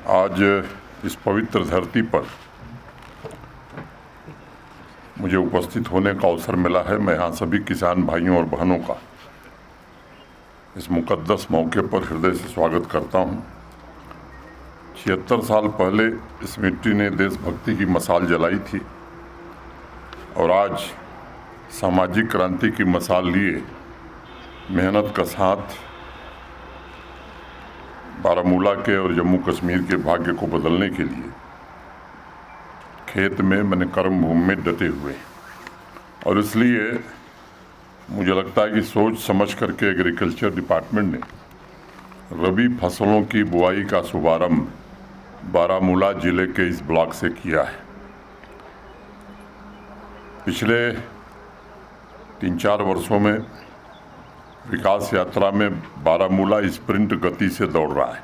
आज इस पवित्र धरती पर मुझे उपस्थित होने का अवसर मिला है। मैं यहाँ सभी किसान भाइयों और बहनों का इस मुकद्दस मौके पर हृदय से स्वागत करता हूँ। 76 साल पहले इस मिट्टी ने देशभक्ति की मशाल जलाई थी और आज सामाजिक क्रांति की मशाल लिए मेहनत का साथ बारामूला के और जम्मू कश्मीर के भाग्य को बदलने के लिए खेत में मैंने कर्म भूमि में डटे हुए और इसलिए मुझे लगता है कि सोच समझ करके एग्रीकल्चर डिपार्टमेंट ने रबी फसलों की बुआई का शुभारंभ बारामूला ज़िले के इस ब्लॉक से किया है। पिछले 3-4 वर्षों में विकास यात्रा में बारामूला स्प्रिंट गति से दौड़ रहा है।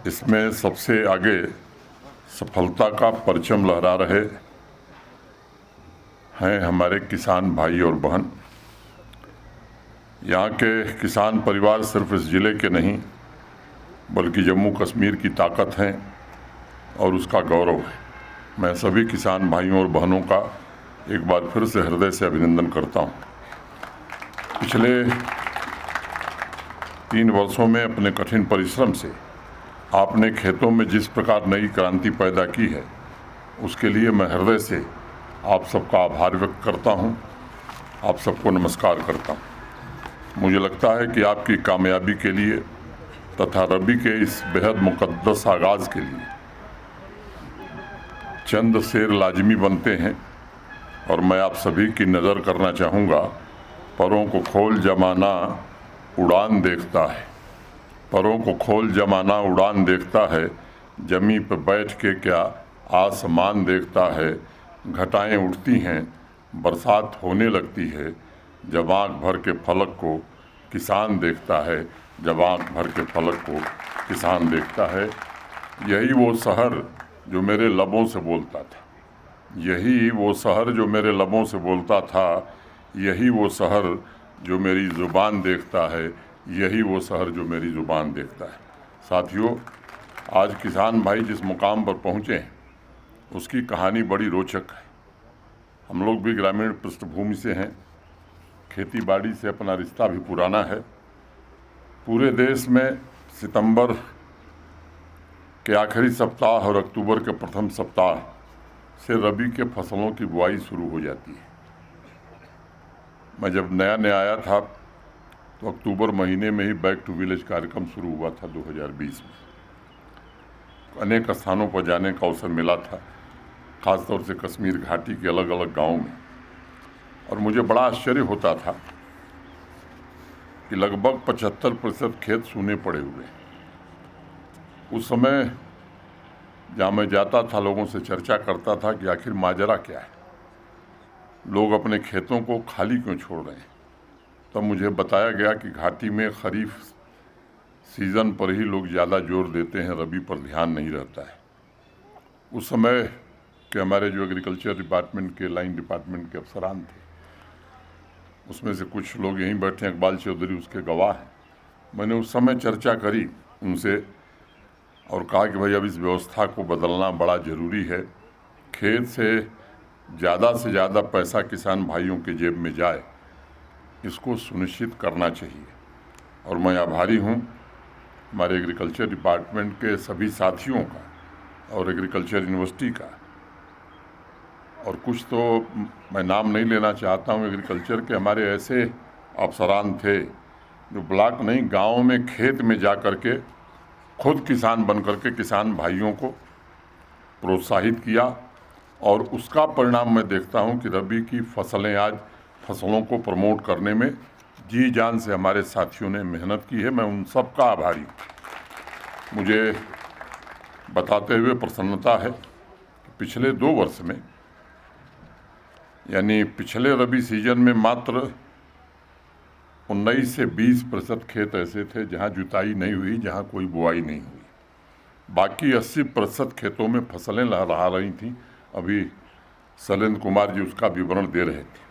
इसमें सबसे आगे सफलता का परचम लहरा रहे हैं हमारे किसान भाई और बहन। यहाँ के किसान परिवार सिर्फ इस ज़िले के नहीं बल्कि जम्मू कश्मीर की ताकत हैं और उसका गौरव है। मैं सभी किसान भाइयों और बहनों का एक बार फिर से हृदय से अभिनंदन करता हूँ। पिछले 3 वर्षों में अपने कठिन परिश्रम से आपने खेतों में जिस प्रकार नई क्रांति पैदा की है उसके लिए मैं हृदय से आप सबका आभार व्यक्त करता हूं। आप सबको नमस्कार करता हूं। मुझे लगता है कि आपकी कामयाबी के लिए तथा रबी के इस बेहद मुकद्दस आगाज़ के लिए चंद शेर लाजमी बनते हैं और मैं आप सभी की नज़र करना चाहूँगा। परों को खोल जमाना उड़ान देखता है, परों को खोल जमाना उड़ान देखता है, जमी पर बैठ के क्या आसमान देखता है। घटाएं उठती हैं, बरसात होने लगती है, जब आँख भर के फलक को किसान देखता है, जब आँख भर के फलक को किसान देखता है। यही वो शहर जो मेरे लबों से बोलता था, यही वो शहर जो मेरे लबों से बोलता था, यही वो शहर जो मेरी ज़ुबान देखता है, यही वो शहर जो मेरी ज़ुबान देखता है। साथियों, आज किसान भाई जिस मुकाम पर पहुँचे हैं उसकी कहानी बड़ी रोचक है। हम लोग भी ग्रामीण पृष्ठभूमि से हैं, खेती बाड़ी से अपना रिश्ता भी पुराना है। पूरे देश में सितंबर के आखिरी सप्ताह और अक्टूबर के प्रथम सप्ताह से रबी के फसलों की बुआई शुरू हो जाती है। मैं जब नया आया था तो अक्टूबर महीने में ही बैक टू विलेज कार्यक्रम शुरू हुआ था 2020 में। अनेक स्थानों पर जाने का अवसर मिला था, ख़ासतौर से कश्मीर घाटी के अलग अलग गांवों में, और मुझे बड़ा आश्चर्य होता था कि लगभग 75% खेत सूने पड़े हुए हैं। उस समय जहाँ मैं जाता था लोगों से चर्चा करता था कि आखिर माजरा क्या है, लोग अपने खेतों को खाली क्यों छोड़ रहे हैं। तब मुझे बताया गया कि घाटी में खरीफ सीज़न पर ही लोग ज़्यादा जोर देते हैं, रबी पर ध्यान नहीं रहता है। उस समय के हमारे जो एग्रीकल्चर डिपार्टमेंट के लाइन डिपार्टमेंट के अफसरान थे, उसमें से कुछ लोग यहीं बैठे हैं, इकबाल चौधरी उसके गवाह हैं। मैंने उस समय चर्चा करी उनसे और कहा कि भाई अब इस व्यवस्था को बदलना बड़ा ज़रूरी है। खेत से ज़्यादा पैसा किसान भाइयों के जेब में जाए, इसको सुनिश्चित करना चाहिए। और मैं आभारी हूँ हमारे एग्रीकल्चर डिपार्टमेंट के सभी साथियों का और एग्रीकल्चर यूनिवर्सिटी का, और कुछ तो मैं नाम नहीं लेना चाहता हूँ। एग्रीकल्चर के हमारे ऐसे अफसरान थे जो ब्लॉक नहीं गाँव में खेत में जा कर के खुद किसान बन कर के किसान भाइयों को प्रोत्साहित किया, और उसका परिणाम मैं देखता हूं कि रबी की फसलें आज फसलों को प्रमोट करने में जी जान से हमारे साथियों ने मेहनत की है। मैं उन सब का आभारी हूं। मुझे बताते हुए प्रसन्नता है कि पिछले 2 वर्ष में, यानी पिछले रबी सीजन में मात्र 19 से 20% खेत ऐसे थे जहां जुताई नहीं हुई, जहां कोई बुआई नहीं हुई। बाकी 80% खेतों में फसलें लहरा रही थीं। अभी शैलेंद्र कुमार जी उसका विवरण दे रहे थे।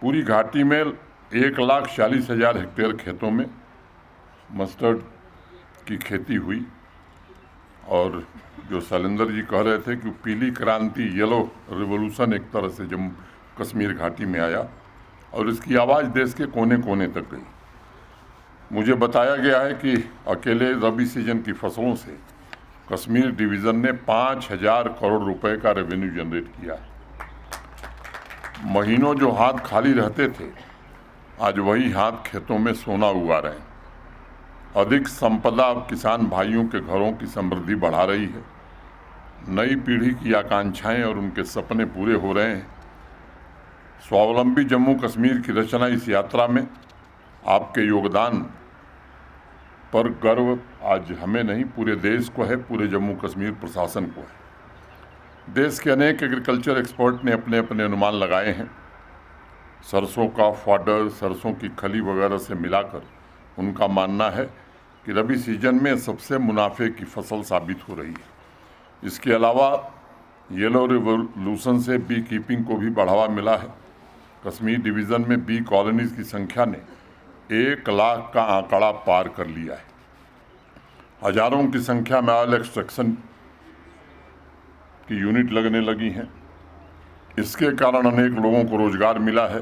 पूरी घाटी में 1,40,000 हेक्टेयर खेतों में मस्टर्ड की खेती हुई और जो शैलेंद्र जी कह रहे थे कि पीली क्रांति, येलो रिवॉल्यूशन एक तरह से जम्मू कश्मीर घाटी में आया और इसकी आवाज़ देश के कोने कोने तक गई। मुझे बताया गया है कि अकेले रबी सीजन की फसलों से कश्मीर डिवीज़न ने 5,000 करोड़ रुपए का रेवेन्यू जनरेट किया है। महीनों जो हाथ खाली रहते थे, आज वही हाथ खेतों में सोना उगा रहे हैं। अधिक संपदा अब किसान भाइयों के घरों की समृद्धि बढ़ा रही है। नई पीढ़ी की आकांक्षाएं और उनके सपने पूरे हो रहे हैं। स्वावलंबी जम्मू कश्मीर की रचना इस यात्रा में आपके योगदान पर गर्व आज हमें नहीं, पूरे देश को है, पूरे जम्मू कश्मीर प्रशासन को है। देश के अनेक एग्रीकल्चर एक्सपर्ट ने अपने अपने अनुमान लगाए हैं। सरसों का फॉडर, सरसों की खली वगैरह से मिलाकर उनका मानना है कि रबी सीजन में सबसे मुनाफे की फसल साबित हो रही है। इसके अलावा येलो रिवॉल्यूशन से बी कीपिंग को भी बढ़ावा मिला है। कश्मीर डिवीज़न में बी कॉलोनीज की संख्या ने 1 लाख का आंकड़ा पार कर लिया है। हजारों की संख्या में ऑयल एक्सट्रैक्शन की यूनिट लगने लगी हैं। इसके कारण अनेक लोगों को रोजगार मिला है।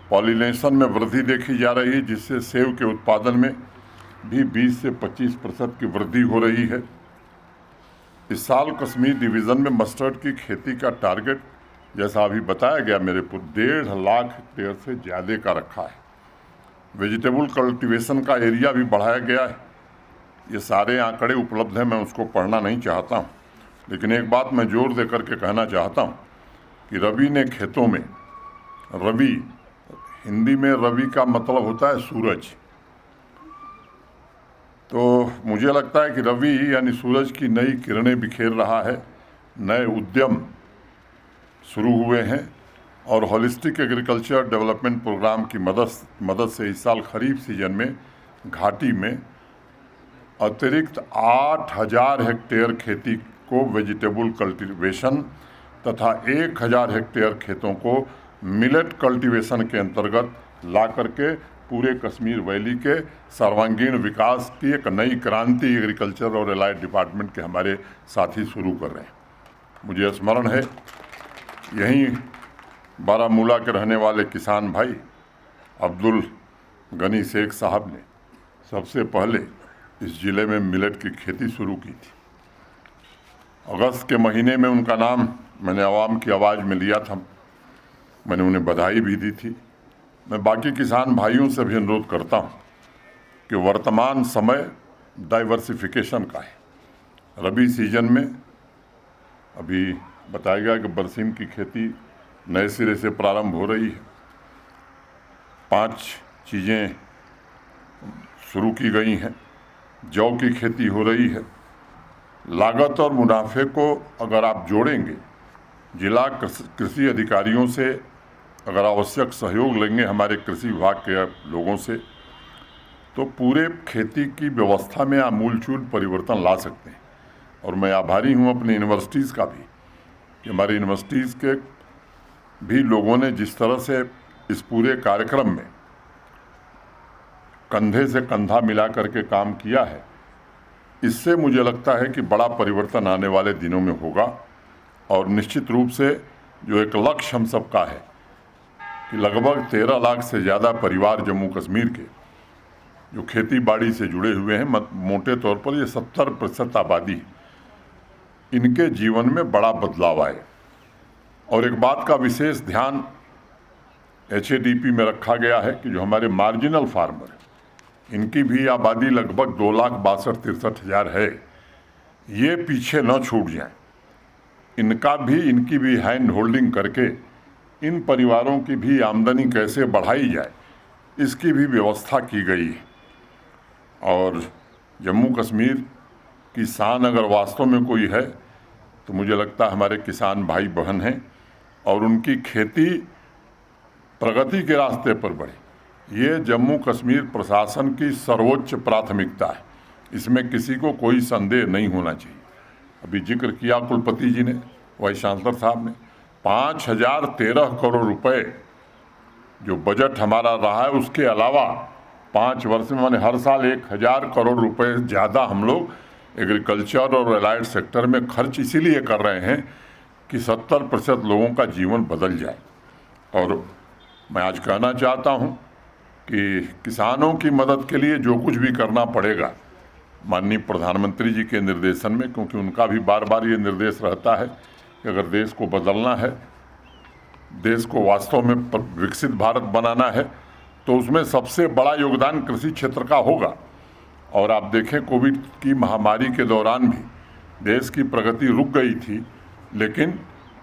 पॉलिनेशन में वृद्धि देखी जा रही है, जिससे सेब के उत्पादन में भी 20 से 25% की वृद्धि हो रही है। इस साल कश्मीर डिवीज़न में मस्टर्ड की खेती का टारगेट, जैसा अभी बताया गया मेरे को, 1.5 लाख हेक्टेयर से ज़्यादा का रखा है। वेजिटेबल कल्टीवेशन का एरिया भी बढ़ाया गया है। ये सारे आंकड़े उपलब्ध हैं, मैं उसको पढ़ना नहीं चाहता हूँ, लेकिन एक बात मैं जोर दे करके कहना चाहता हूँ कि रबी ने खेतों में, रबी हिंदी में रबी का मतलब होता है सूरज, तो मुझे लगता है कि रबी यानी सूरज की नई किरणें बिखेर रहा है। नए उद्यम शुरू हुए हैं और होलिस्टिक एग्रीकल्चर डेवलपमेंट प्रोग्राम की मदद से इस साल खरीफ सीजन में घाटी में अतिरिक्त 8,000 हेक्टेयर खेती को वेजिटेबल कल्टीवेशन तथा 1,000 हेक्टेयर खेतों को मिलेट कल्टीवेशन के अंतर्गत ला करके पूरे कश्मीर वैली के सर्वांगीण विकास की एक नई क्रांति एग्रीकल्चर और एलाइड डिपार्टमेंट के हमारे साथी शुरू कर रहे हैं। मुझे स्मरण है, यहीं बारामूला के रहने वाले किसान भाई अब्दुल गनी शेख साहब ने सबसे पहले इस ज़िले में मिलेट की खेती शुरू की थी। अगस्त के महीने में उनका नाम मैंने आवाम की आवाज़ में लिया था, मैंने उन्हें बधाई भी दी थी। मैं बाकी किसान भाइयों से भी अनुरोध करता हूँ कि वर्तमान समय डाइवर्सिफिकेशन का है। रबी सीजन में अभी बताया गया कि बरसीम की खेती नए सिरे से प्रारंभ हो रही है। 5 चीज़ें शुरू की गई हैं। जौ की खेती हो रही है। लागत और मुनाफे को अगर आप जोड़ेंगे, जिला कृषि अधिकारियों से अगर आवश्यक सहयोग लेंगे हमारे कृषि विभाग के लोगों से, तो पूरे खेती की व्यवस्था में आमूलचूल परिवर्तन ला सकते हैं। और मैं आभारी हूँ अपनी यूनिवर्सिटीज़ का भी कि हमारी यूनिवर्सिटीज़ के भी लोगों ने जिस तरह से इस पूरे कार्यक्रम में कंधे से कंधा मिला करके काम किया है, इससे मुझे लगता है कि बड़ा परिवर्तन आने वाले दिनों में होगा। और निश्चित रूप से जो एक लक्ष्य हम सबका है कि लगभग 13 लाख से ज़्यादा परिवार जम्मू कश्मीर के जो खेती बाड़ी से जुड़े हुए हैं, मोटे तौर पर ये 70% आबादी है, इनके जीवन में बड़ा बदलाव आए। और एक बात का विशेष ध्यान HADP में रखा गया है कि जो हमारे मार्जिनल फार्मर हैं, इनकी भी आबादी लगभग 2,62,63,000 है, ये पीछे न छूट जाएं। इनकी भी हैंड होल्डिंग करके इन परिवारों की भी आमदनी कैसे बढ़ाई जाए, इसकी भी व्यवस्था की गई है। और जम्मू कश्मीर की शान अगर वास्तव में कोई है तो मुझे लगता है हमारे किसान भाई बहन हैं और उनकी खेती प्रगति के रास्ते पर बढ़े। ये जम्मू कश्मीर प्रशासन की सर्वोच्च प्राथमिकता है, इसमें किसी को कोई संदेह नहीं होना चाहिए। अभी जिक्र किया कुलपति जी ने, वाइस चांसलर साहब ने, 5,013 करोड़ रुपए जो बजट हमारा रहा है, उसके अलावा 5 वर्ष में मैंने हर साल 1,000 करोड़ रुपए ज़्यादा हम लोग एग्रीकल्चर और एलाइड सेक्टर में खर्च इसीलिए कर रहे हैं कि 70% लोगों का जीवन बदल जाए। और मैं आज कहना चाहता हूं कि किसानों की मदद के लिए जो कुछ भी करना पड़ेगा माननीय प्रधानमंत्री जी के निर्देशन में, क्योंकि उनका भी बार बार ये निर्देश रहता है कि अगर देश को बदलना है, देश को वास्तव में विकसित भारत बनाना है, तो उसमें सबसे बड़ा योगदान कृषि क्षेत्र का होगा। और आप देखें, कोविड की महामारी के दौरान भी देश की प्रगति रुक गई थी, लेकिन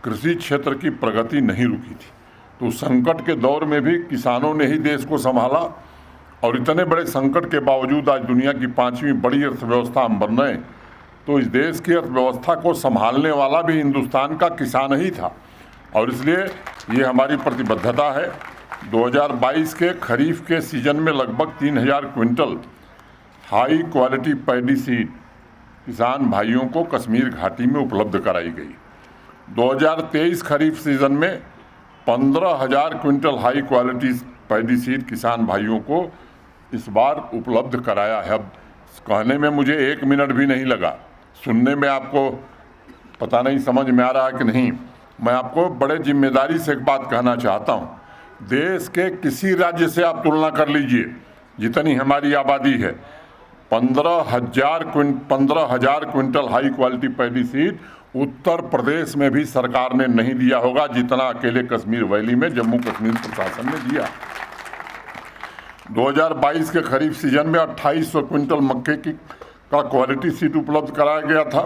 कृषि क्षेत्र की प्रगति नहीं रुकी थी। तो संकट के दौर में भी किसानों ने ही देश को संभाला, और इतने बड़े संकट के बावजूद आज दुनिया की 5वीं बड़ी अर्थव्यवस्था हम बन रहे हैं। तो इस देश की अर्थव्यवस्था को संभालने वाला भी हिंदुस्तान का किसान ही था, और इसलिए ये हमारी प्रतिबद्धता है। 2022 के खरीफ के सीजन में लगभग 3000 quintal high quality paddy seed किसान भाइयों को कश्मीर घाटी में उपलब्ध कराई गई। 2023 खरीफ सीजन में 15,000 quintal high quality paddy seed किसान भाइयों को इस बार उपलब्ध कराया है। अब कहने में मुझे 1 मिनट भी नहीं लगा, सुनने में आपको पता नहीं समझ में आ रहा है कि नहीं। मैं आपको बड़े जिम्मेदारी से एक बात कहना चाहता हूँ, देश के किसी राज्य से आप तुलना कर लीजिए, जितनी हमारी आबादी है, 15,000 quintal high quality paddy seed Uttar Pradesh में भी सरकार ने नहीं दिया होगा जितना अकेले कश्मीर वैली में जम्मू कश्मीर प्रशासन ने दिया। 2022 के खरीफ सीजन में 2800 क्विंटल मक्के का क्वालिटी सीड उपलब्ध कराया गया था,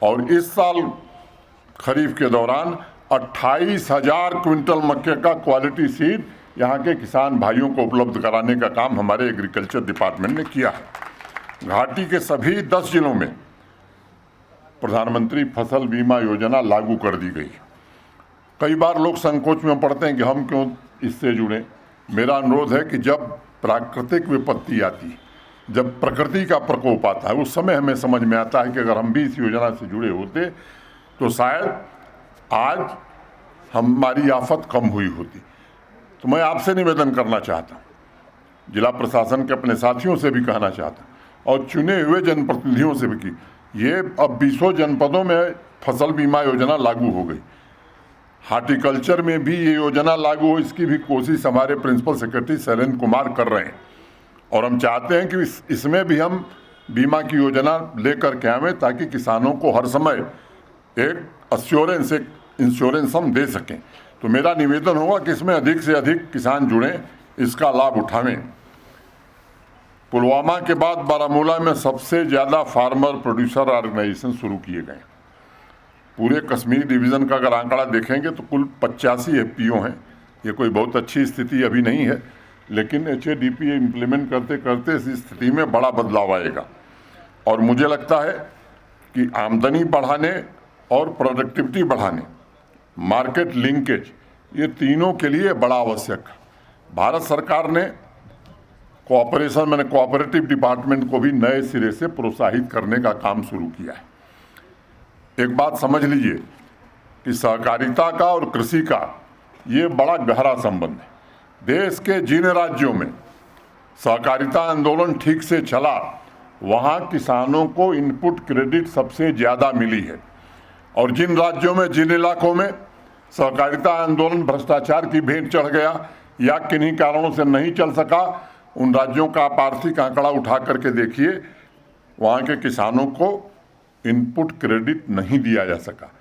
और इस साल खरीफ के दौरान 28,000 क्विंटल मक्के का क्वालिटी सीड यहाँ के किसान भाइयों को उपलब्ध कराने का काम हमारे एग्रीकल्चर डिपार्टमेंट ने किया है। घाटी के सभी 10 जिलों में प्रधानमंत्री फसल बीमा योजना लागू कर दी गई। कई बार लोग संकोच में पड़ते हैं कि हम क्यों इससे जुड़े। मेरा अनुरोध है कि जब प्राकृतिक विपत्ति आती है, जब प्रकृति का प्रकोप आता है, उस समय हमें समझ में आता है कि अगर हम भी इस योजना से जुड़े होते तो शायद आज हमारी आफत कम हुई होती। तो मैं आपसे निवेदन करना चाहता हूँ, जिला प्रशासन के अपने साथियों से भी कहना चाहता हूँ, और चुने हुए जनप्रतिनिधियों से भी कि ये अब 20 जनपदों में फसल बीमा योजना लागू हो गई। हार्टिकल्चर में भी ये योजना लागू हो, इसकी भी कोशिश हमारे प्रिंसिपल सेक्रेटरी शैलेंद्र कुमार कर रहे हैं, और हम चाहते हैं कि इसमें भी हम बीमा की योजना लेकर के आवें ताकि किसानों को हर समय एक इंश्योरेंस हम दे सकें। तो मेरा निवेदन होगा कि इसमें अधिक से अधिक किसान जुड़ें, इसका लाभ उठावें। पुलवामा के बाद बारामूला में सबसे ज़्यादा फार्मर प्रोड्यूसर ऑर्गेनाइजेशन शुरू किए गए। पूरे कश्मीर डिवीज़न का अगर आंकड़ा देखेंगे तो कुल 85 एफपीओ हैं। ये कोई बहुत अच्छी स्थिति अभी नहीं है, लेकिन HADP इम्प्लीमेंट करते करते इस स्थिति में बड़ा बदलाव आएगा। और मुझे लगता है कि आमदनी बढ़ाने और प्रोडक्टिविटी बढ़ाने, मार्केट लिंकेज, ये तीनों के लिए बड़ा आवश्यक है। भारत सरकार ने कोऑपरेटिव डिपार्टमेंट को भी नए सिरे से प्रोत्साहित करने का काम शुरू किया है। एक बात समझ लीजिए कि सहकारिता का और कृषि का ये बड़ा गहरा संबंध है। देश के जिन राज्यों में सहकारिता आंदोलन ठीक से चला, वहाँ किसानों को इनपुट क्रेडिट सबसे ज़्यादा मिली है, और जिन राज्यों में, जिन इलाकों में सहकारिता आंदोलन भ्रष्टाचार की भेंट चढ़ गया या किन्हीं कारणों से नहीं चल सका, उन राज्यों का आप आर्थिक आंकड़ा उठा करके देखिए, वहाँ के किसानों को इनपुट क्रेडिट नहीं दिया जा सका।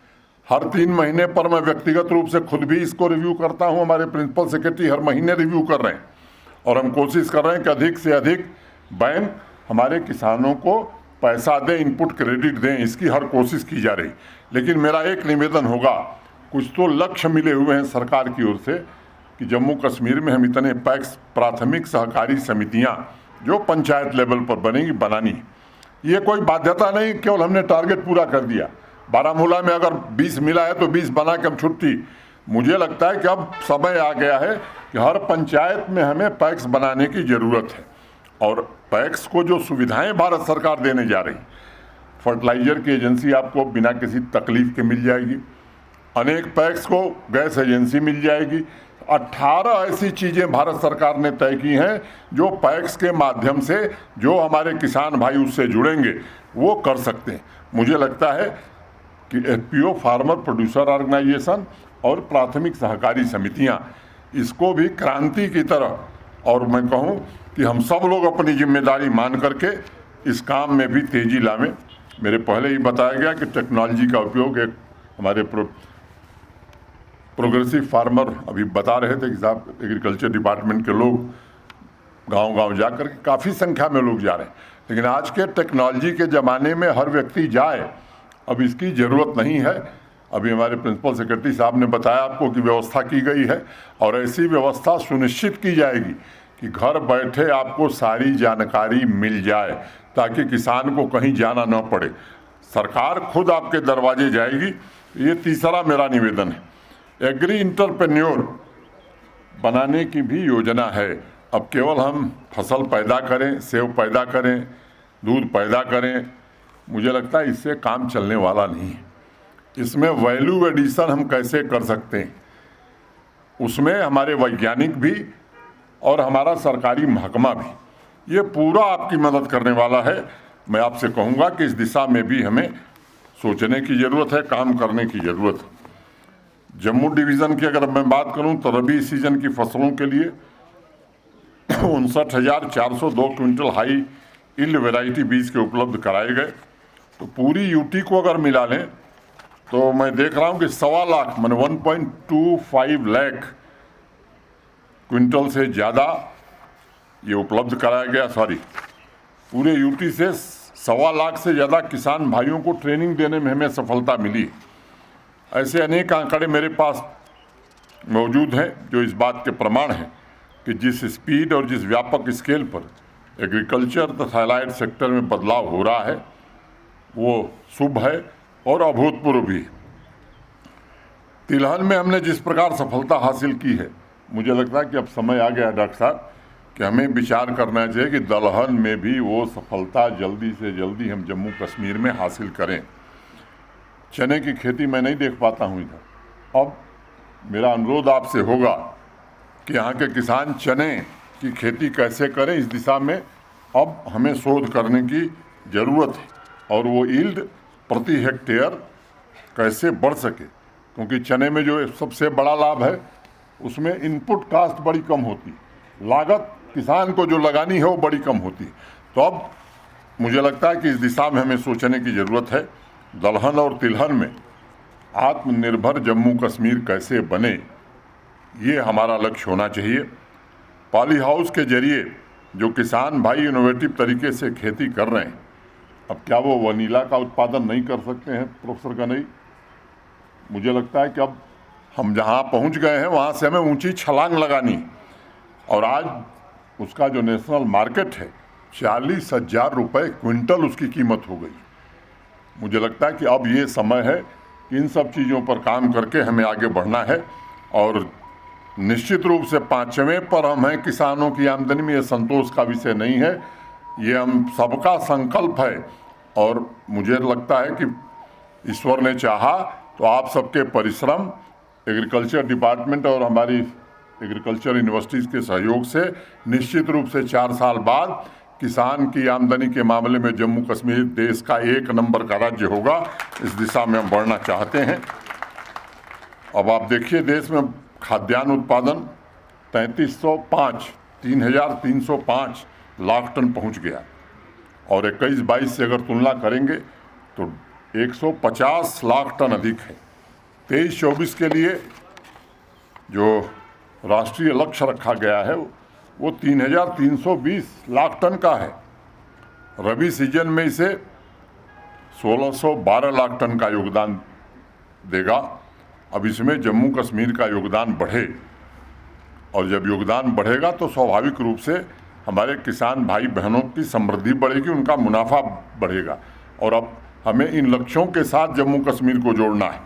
हर 3 महीने पर मैं व्यक्तिगत रूप से खुद भी इसको रिव्यू करता हूँ, हमारे प्रिंसिपल सेक्रेटरी हर महीने रिव्यू कर रहे हैं, और हम कोशिश कर रहे हैं कि अधिक से अधिक बैंक हमारे किसानों को पैसा दें, इनपुट क्रेडिट दें, इसकी हर कोशिश की जा रही। लेकिन मेरा एक निवेदन होगा, कुछ तो लक्ष्य मिले हुए हैं सरकार की ओर से कि जम्मू कश्मीर में हम इतने पैक्स प्राथमिक सहकारी समितियां जो पंचायत लेवल पर बनेंगी, बनानी। ये कोई बाध्यता नहीं, केवल हमने टारगेट पूरा कर दिया। बारामूला में अगर 20 मिला है तो 20 बना के हम छुट्टी। मुझे लगता है कि अब समय आ गया है कि हर पंचायत में हमें पैक्स बनाने की ज़रूरत है, और पैक्स को जो सुविधाएं भारत सरकार देने जा रही, फर्टिलाइज़र की एजेंसी आपको बिना किसी तकलीफ के मिल जाएगी, अनेक पैक्स को गैस एजेंसी मिल जाएगी, 18 ऐसी चीज़ें भारत सरकार ने तय की हैं जो पैक्स के माध्यम से जो हमारे किसान भाई उससे जुड़ेंगे वो कर सकते हैं। मुझे लगता है कि एफपीओ, फार्मर प्रोड्यूसर ऑर्गेनाइजेशन और प्राथमिक सहकारी समितियां, इसको भी क्रांति की तरह, और मैं कहूं कि हम सब लोग अपनी जिम्मेदारी मान करके इस काम में भी तेजी लावें। मेरे पहले ही बताया गया कि टेक्नोलॉजी का उपयोग, एक हमारे प्रोग्रेसिव फार्मर अभी बता रहे थे कि साहब एग्रीकल्चर डिपार्टमेंट के लोग गांव-गांव जाकर के काफ़ी संख्या में लोग जा रहे हैं, लेकिन आज के टेक्नोलॉजी के ज़माने में हर व्यक्ति जाए, अब इसकी ज़रूरत नहीं है। अभी हमारे प्रिंसिपल सेक्रेटरी साहब ने बताया आपको कि व्यवस्था की गई है और ऐसी व्यवस्था सुनिश्चित की जाएगी कि घर बैठे आपको सारी जानकारी मिल जाए ताकि किसान को कहीं जाना न पड़े। सरकार खुद आपके दरवाजे जाएगी। ये तीसरा मेरा निवेदन है। एग्री इंटरप्रेन्योर बनाने की भी योजना है। अब केवल हम फसल पैदा करें, सेब पैदा करें, दूध पैदा करें, मुझे लगता है इससे काम चलने वाला नहीं है। इसमें वैल्यू एडिशन हम कैसे कर सकते हैं, उसमें हमारे वैज्ञानिक भी और हमारा सरकारी महकमा भी, ये पूरा आपकी मदद करने वाला है। मैं आपसे कहूँगा कि इस दिशा में भी हमें सोचने की ज़रूरत है, काम करने की ज़रूरत है। जम्मू डिवीज़न की अगर मैं बात करूं तो रबी सीजन की फसलों के लिए 59,402 क्विंटल हाई यील्ड वैरायटी बीज के उपलब्ध कराए गए। तो पूरी यूटी को अगर मिला लें तो मैं देख रहा हूं कि 1.25 लाख मैंने 1.25 लाख क्विंटल से ज़्यादा ये उपलब्ध कराया गया। पूरे यूटी से 1.25 लाख से ज़्यादा किसान भाइयों को ट्रेनिंग देने में हमें सफलता मिली। ऐसे अनेक आंकड़े मेरे पास मौजूद हैं जो इस बात के प्रमाण हैं कि जिस स्पीड और जिस व्यापक स्केल पर एग्रीकल्चर तथा एलाइड सेक्टर में बदलाव हो रहा है वो शुभ है और अभूतपूर्व भी। तिलहन में हमने जिस प्रकार सफलता हासिल की है, मुझे लगता है कि अब समय आ गया है डॉक्टर साहब कि हमें विचार करना चाहिए कि दलहन में भी वो सफलता जल्दी से जल्दी हम जम्मू कश्मीर में हासिल करें। चने की खेती मैं नहीं देख पाता हूँ इधर। अब मेरा अनुरोध आपसे होगा कि यहाँ के किसान चने की खेती कैसे करें, इस दिशा में अब हमें शोध करने की ज़रूरत है और वो यील्ड प्रति हेक्टेयर कैसे बढ़ सके, क्योंकि चने में जो सबसे बड़ा लाभ है उसमें इनपुट कास्ट बड़ी कम होती है, लागत किसान को जो लगानी है वो बड़ी कम होती है। तो अब मुझे लगता है कि इस दिशा में हमें सोचने की ज़रूरत है। दलहन और तिलहन में आत्मनिर्भर जम्मू कश्मीर कैसे बने, ये हमारा लक्ष्य होना चाहिए। पॉली हाउस के जरिए जो किसान भाई इनोवेटिव तरीके से खेती कर रहे हैं, अब क्या वो वनीला का उत्पादन नहीं कर सकते हैं प्रोफेसर गनई? मुझे लगता है कि अब हम जहाँ पहुँच गए हैं वहाँ से हमें ऊंची छलांग लगानी, और आज उसका जो नेशनल मार्केट है 40,000 रुपये क्विंटल उसकी कीमत हो गई। मुझे लगता है कि अब ये समय है कि इन सब चीज़ों पर काम करके हमें आगे बढ़ना है, और निश्चित रूप से 5वें पर हम हैं किसानों की आमदनी में। ये संतोष का विषय नहीं है, ये हम सबका संकल्प है। और मुझे लगता है कि ईश्वर ने चाहा तो आप सबके परिश्रम, एग्रीकल्चर डिपार्टमेंट और हमारी एग्रीकल्चर यूनिवर्सिटीज़ के सहयोग से निश्चित रूप से 4 साल बाद किसान की आमदनी के मामले में जम्मू कश्मीर देश का 1 नंबर का राज्य होगा। इस दिशा में हम बढ़ना चाहते हैं। अब आप देखिए देश में खाद्यान्न उत्पादन 3,305 लाख टन पहुंच गया, और 21-22 से अगर तुलना करेंगे तो 150 लाख टन अधिक है। 23-24 के लिए जो राष्ट्रीय लक्ष्य रखा गया है वो 3,320 लाख टन का है। रबी सीजन में इसे 1,612 लाख टन का योगदान देगा। अब इसमें जम्मू कश्मीर का योगदान बढ़े, और जब योगदान बढ़ेगा तो स्वाभाविक रूप से हमारे किसान भाई बहनों की समृद्धि बढ़ेगी, उनका मुनाफा बढ़ेगा। और अब हमें इन लक्ष्यों के साथ जम्मू कश्मीर को जोड़ना है।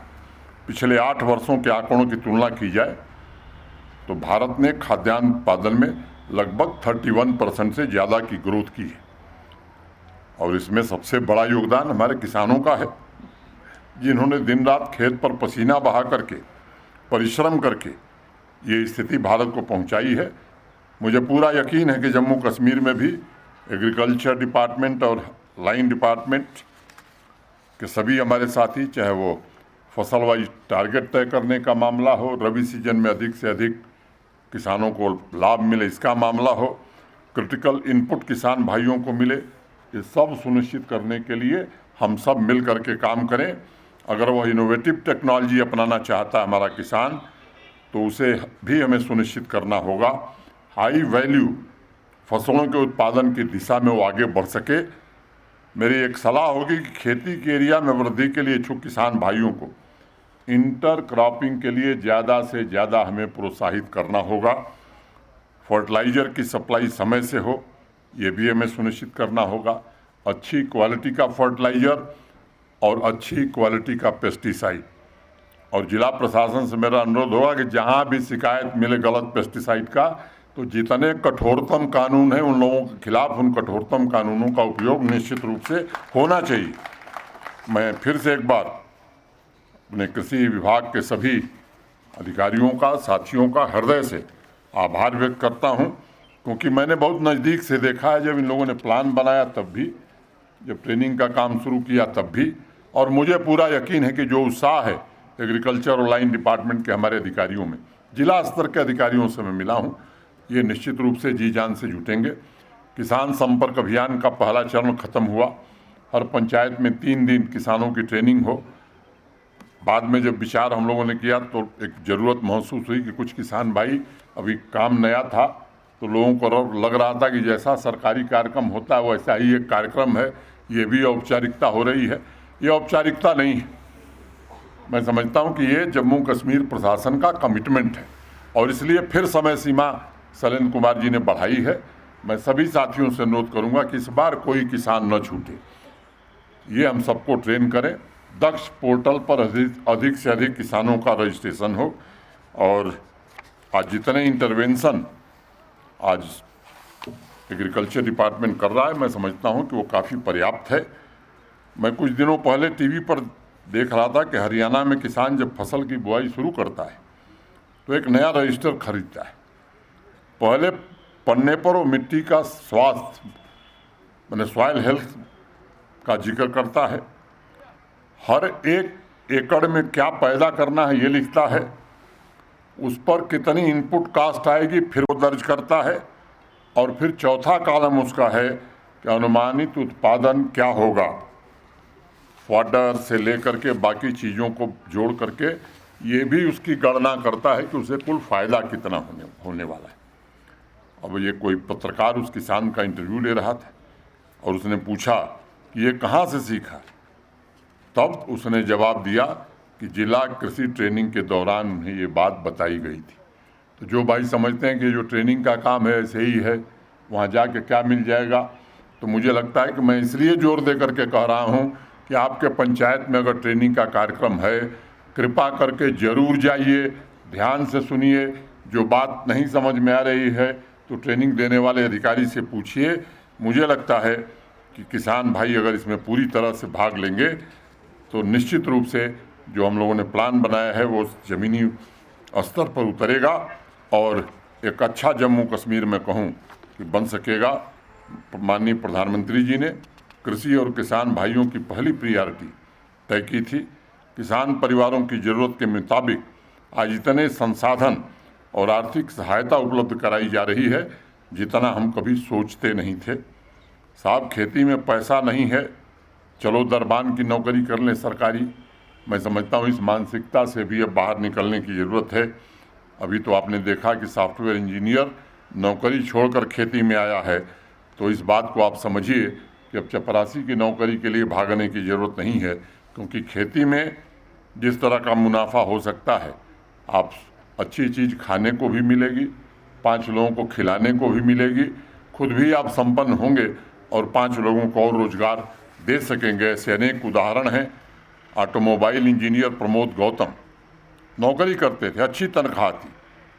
पिछले 8 वर्षों के आंकड़ों की तुलना की जाए तो भारत ने खाद्यान्न उत्पादन में लगभग 31% से ज़्यादा की ग्रोथ की है, और इसमें सबसे बड़ा योगदान हमारे किसानों का है, जिन्होंने दिन रात खेत पर पसीना बहा करके परिश्रम करके ये स्थिति भारत को पहुंचाई है। मुझे पूरा यकीन है कि जम्मू कश्मीर में भी एग्रीकल्चर डिपार्टमेंट और लाइन डिपार्टमेंट के सभी हमारे साथी, चाहे वो फसल वाइज टारगेट तय करने का मामला हो, रबी सीजन में अधिक से अधिक किसानों को लाभ मिले इसका मामला हो, क्रिटिकल इनपुट किसान भाइयों को मिले, ये सब सुनिश्चित करने के लिए हम सब मिल करके काम करें। अगर वह इनोवेटिव टेक्नोलॉजी अपनाना चाहता है हमारा किसान, तो उसे भी हमें सुनिश्चित करना होगा हाई वैल्यू फसलों के उत्पादन की दिशा में वो आगे बढ़ सके। मेरी एक सलाह होगी कि खेती के एरिया में वृद्धि के लिए इच्छुक किसान भाइयों को इंटर क्रॉपिंग के लिए ज़्यादा से ज़्यादा हमें प्रोत्साहित करना होगा। फर्टिलाइज़र की सप्लाई समय से हो, ये भी हमें सुनिश्चित करना होगा। अच्छी क्वालिटी का फर्टिलाइज़र और अच्छी क्वालिटी का पेस्टिसाइड। और जिला प्रशासन से मेरा अनुरोध होगा कि जहाँ भी शिकायत मिले गलत पेस्टिसाइड का, तो जितने कठोरतम कानून हैं उन लोगों के खिलाफ उन कठोरतम कानूनों का उपयोग निश्चित रूप से होना चाहिए। मैं फिर से एक बार अपने कृषि विभाग के सभी अधिकारियों का, साथियों का हृदय से आभार व्यक्त करता हूं, क्योंकि मैंने बहुत नज़दीक से देखा है जब इन लोगों ने प्लान बनाया तब भी, जब ट्रेनिंग का काम शुरू किया तब भी। और मुझे पूरा यकीन है कि जो उत्साह है एग्रीकल्चर और लाइन डिपार्टमेंट के हमारे अधिकारियों में, जिला स्तर के अधिकारियों से मैं मिला हूँ, ये निश्चित रूप से जी जान से जुटेंगे। किसान संपर्क अभियान का पहला चरण खत्म हुआ। हर पंचायत में 3 दिन किसानों की ट्रेनिंग हो। बाद में जब विचार हम लोगों ने किया तो एक ज़रूरत महसूस हुई कि कुछ किसान भाई, अभी काम नया था तो लोगों को लग रहा था कि जैसा सरकारी कार्यक्रम होता है वैसा ही एक कार्यक्रम है, ये भी औपचारिकता हो रही है। ये औपचारिकता नहीं है। मैं समझता हूँ कि ये जम्मू कश्मीर प्रशासन का कमिटमेंट है और इसलिए फिर समय सीमा शैलेंद्र कुमार जी ने बढ़ाई है। मैं सभी साथियों से अनुरोध करूँगा कि इस बार कोई किसान न छूटे, ये हम सबको ट्रेन करें। दक्ष पोर्टल पर अधिक से अधिक किसानों का रजिस्ट्रेशन हो और आज जितने इंटरवेंशन आज एग्रीकल्चर डिपार्टमेंट कर रहा है, मैं समझता हूं कि वो काफ़ी पर्याप्त है। मैं कुछ दिनों पहले टीवी पर देख रहा था कि हरियाणा में किसान जब फसल की बुआई शुरू करता है तो एक नया रजिस्टर खरीदता है। पहले पन्ने पर वो मिट्टी का स्वास्थ्य माने सॉइल हेल्थ का जिक्र करता है, हर एक एकड़ में क्या पैदा करना है ये लिखता है, उस पर कितनी इनपुट कास्ट आएगी फिर वो दर्ज करता है, और फिर चौथा कॉलम उसका है कि अनुमानित उत्पादन क्या होगा, फॉडर से लेकर के बाकी चीज़ों को जोड़ करके ये भी उसकी गणना करता है कि उसे कुल फ़ायदा कितना होने वाला है। अब ये कोई पत्रकार उस किसान का इंटरव्यू ले रहा था और उसने पूछा कि ये कहाँ से सीखा, तब उसने जवाब दिया कि जिला कृषि ट्रेनिंग के दौरान उन्हें ये बात बताई गई थी। तो जो भाई समझते हैं कि जो ट्रेनिंग का काम है ऐसे ही है, वहाँ जाके क्या मिल जाएगा, तो मुझे लगता है कि मैं इसलिए जोर दे करके कह रहा हूँ कि आपके पंचायत में अगर ट्रेनिंग का कार्यक्रम है, कृपा करके ज़रूर जाइए, ध्यान से सुनिए। जो बात नहीं समझ में आ रही है तो ट्रेनिंग देने वाले अधिकारी से पूछिए। मुझे लगता है कि किसान भाई अगर इसमें पूरी तरह से भाग लेंगे तो निश्चित रूप से जो हम लोगों ने प्लान बनाया है वो ज़मीनी स्तर पर उतरेगा और एक अच्छा जम्मू कश्मीर में कहूँ कि बन सकेगा। माननीय प्रधानमंत्री जी ने कृषि और किसान भाइयों की पहली प्रियॉरिटी तय की थी। किसान परिवारों की ज़रूरत के मुताबिक आज इतने संसाधन और आर्थिक सहायता उपलब्ध कराई जा रही है जितना हम कभी सोचते नहीं थे। साहब, खेती में पैसा नहीं है, चलो दरबान की नौकरी कर लें सरकारी। मैं समझता हूँ इस मानसिकता से भी अब बाहर निकलने की ज़रूरत है। अभी तो आपने देखा कि सॉफ्टवेयर इंजीनियर नौकरी छोड़कर खेती में आया है, तो इस बात को आप समझिए कि अब चपरासी की नौकरी के लिए भागने की ज़रूरत नहीं है, क्योंकि खेती में जिस तरह का मुनाफा हो सकता है, आप अच्छी चीज़ खाने को भी मिलेगी, 5 लोगों को खिलाने को भी मिलेगी, खुद भी आप संपन्न होंगे और 5 लोगों को और रोज़गार दे सकेंगे। ऐसे अनेक उदाहरण हैं। ऑटोमोबाइल इंजीनियर प्रमोद गौतम नौकरी करते थे, अच्छी तनख्वाह थी,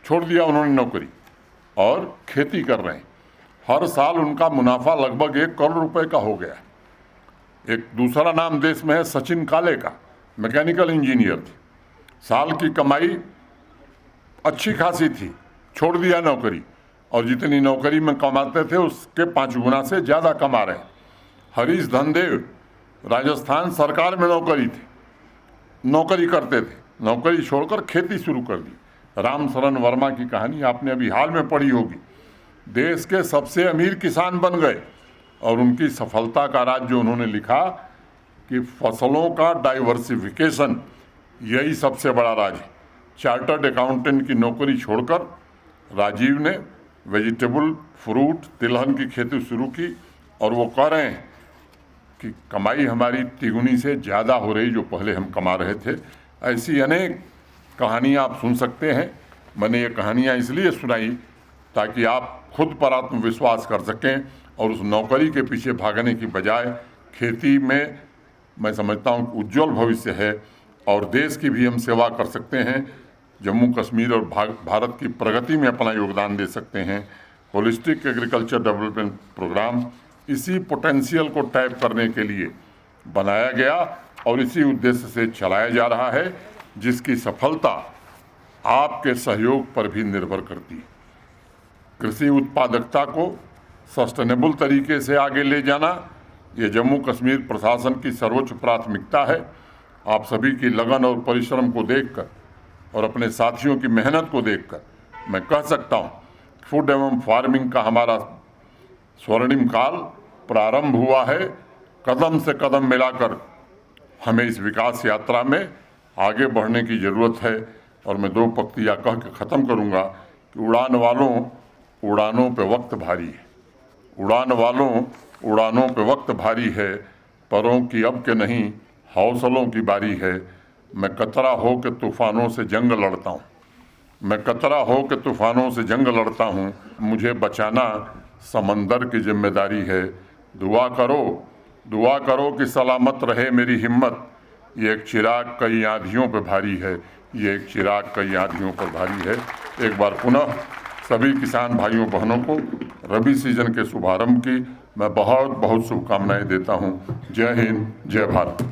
छोड़ दिया उन्होंने नौकरी और खेती कर रहे हैं। हर साल उनका मुनाफा लगभग 1 करोड़ रुपए का हो गया। एक दूसरा नाम देश में है सचिन काले का, मैकेनिकल इंजीनियर थे, साल की कमाई अच्छी खासी थी, छोड़ दिया नौकरी, और जितनी नौकरी में कमाते थे उसके 5 गुना से ज़्यादा कमा रहे। हरीश धनदेव राजस्थान सरकार में नौकरी करते थे, नौकरी छोड़कर खेती शुरू कर दी। राम शरण वर्मा की कहानी आपने अभी हाल में पढ़ी होगी। देश के सबसे अमीर किसान बन गए, और उनकी सफलता का राज जो उन्होंने लिखा कि फसलों का डाइवर्सिफिकेशन, यही सबसे बड़ा राज है। चार्टर्ड अकाउंटेंट की नौकरी छोड़कर राजीव ने वेजिटेबल, फ्रूट, तिलहन की खेती शुरू की, और वो कह रहे हैं कि कमाई हमारी तिगुनी से ज़्यादा हो रही जो पहले हम कमा रहे थे। ऐसी अनेक कहानियाँ आप सुन सकते हैं। मैंने ये कहानियाँ इसलिए सुनाई ताकि आप खुद पर आत्मविश्वास कर सकें, और उस नौकरी के पीछे भागने की बजाय खेती में मैं समझता हूँ उज्जवल भविष्य है, और देश की भी हम सेवा कर सकते हैं। जम्मू कश्मीर और भारत की प्रगति में अपना योगदान दे सकते हैं। होलिस्टिक एग्रीकल्चर डेवलपमेंट प्रोग्राम इसी पोटेंशियल को टैप करने के लिए बनाया गया और इसी उद्देश्य से चलाया जा रहा है, जिसकी सफलता आपके सहयोग पर भी निर्भर करती है। कृषि उत्पादकता को सस्टेनेबल तरीके से आगे ले जाना, ये जम्मू कश्मीर प्रशासन की सर्वोच्च प्राथमिकता है। आप सभी की लगन और परिश्रम को देखकर और अपने साथियों की मेहनत को देखकर मैं कह सकता हूँ, फूड एवं फार्मिंग का हमारा स्वर्णिम काल प्रारंभ हुआ है। कदम से कदम मिलाकर हमें इस विकास यात्रा में आगे बढ़ने की ज़रूरत है। और मैं 2 पंक्तियाँ कह के ख़त्म करूँगा कि उड़ान वालों उड़ानों पे वक्त भारी है, उड़ान वालों उड़ानों पे वक्त भारी है, परों की अब के नहीं हौसलों की बारी है। मैं कतरा हो के तूफ़ानों से जंग लड़ता हूँ, मैं कतरा हो के तूफ़ानों से जंग लड़ता हूँ, मुझे बचाना समंदर की जिम्मेदारी है। दुआ करो कि सलामत रहे मेरी हिम्मत, ये एक चिराग कई आँधियों पे भारी है, ये एक चिराग कई आँधियों पर भारी है। एक बार पुनः सभी किसान भाइयों बहनों को रबी सीजन के शुभारंभ की मैं बहुत बहुत शुभकामनाएं देता हूं। जय हिंद, जय भारत।